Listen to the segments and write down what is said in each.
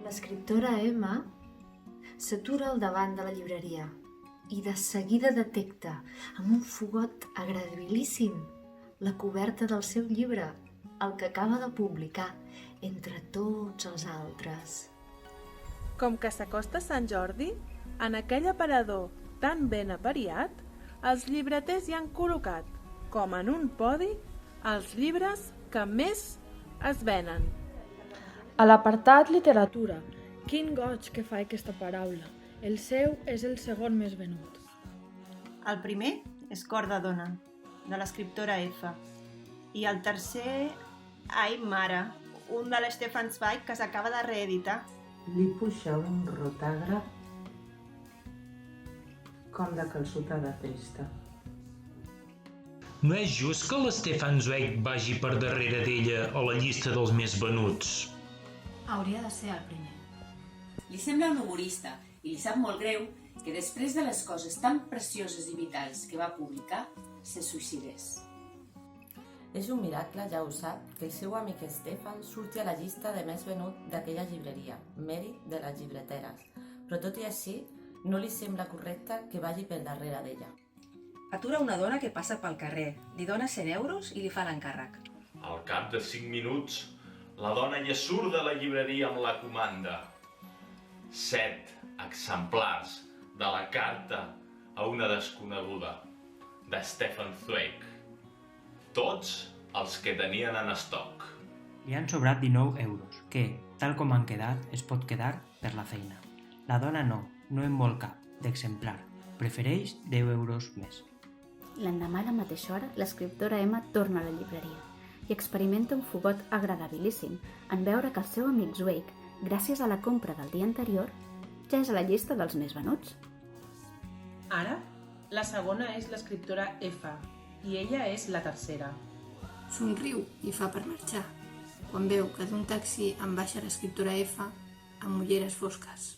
L'escriptora Emma s'atura al davant de la llibreria i de seguida detecta, amb un fogot agradabilíssim, la coberta del seu llibre, el que acaba de publicar, entre tots els altres. Com que s'acosta Sant Jordi, en aquell aparador tan ben apariat, els llibreters hi han col·locat, com en un podi, els llibres que més es venen. A l'apartat literatura, quin goig que fa aquesta paraula. El seu és el segon més venut. El primer és Cor de dona, de l'escriptora F. I el tercer, Ai mare, un de l'Stefan Zweig que s'acaba de reeditar. Li puja un rotàgraf com de calçotada trista. No és just que l'Stefan Zweig vagi per darrere d'ella a la llista dels més venuts. Hauria de ser el primer. Li sembla un humorista i li sap molt greu que després de les coses tan precioses i vitals que va publicar, se suïcidés. És un miracle, ja ho sap, que el seu amic Stefan surti a la llista de més venut d'aquella llibreria, mèrit de les llibreteres, però tot i així no li sembla correcte que vagi per darrere d'ella. Atura una dona que passa pel carrer, li dona 100 euros i li fa l'encàrrec. Al cap de 5 minuts, la dona ja surt de la llibreria amb la comanda. 7 exemplars de la carta a una desconeguda, de Stefan Zweig. Tots els que tenien en estoc. Li han sobrat 19 euros, que, tal com han quedat, es pot quedar per la feina. La dona no en vol cap, d'exemplar. Prefereix 10 euros més. L'endemà a la mateixa hora, l'escriptora Emma torna a la llibreria i experimenta un fogot agradabilíssim en veure que el seu amic Zweig, gràcies a la compra del dia anterior, ja és a la llista dels més venuts. Ara, la segona és l'escriptora F i ella és la tercera. Somriu i fa per marxar, quan veu que d'un taxi en baixa l'escriptora F amb ulleres fosques.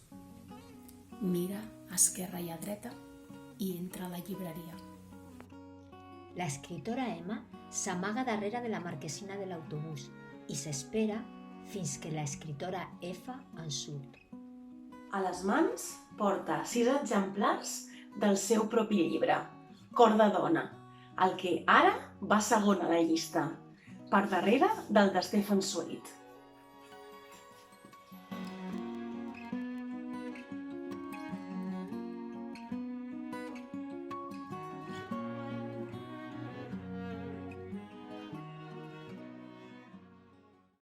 Mira a esquerra i a dreta i entra a la llibreria. L'escriptora Emma s'amaga darrere de la marquesina de l'autobús i s'espera fins que l'escriptora F en surt. A les mans porta 6 exemplars del seu propi llibre, Cor de dona, el que ara va segon a la llista, per darrere del de Stefan Zweig.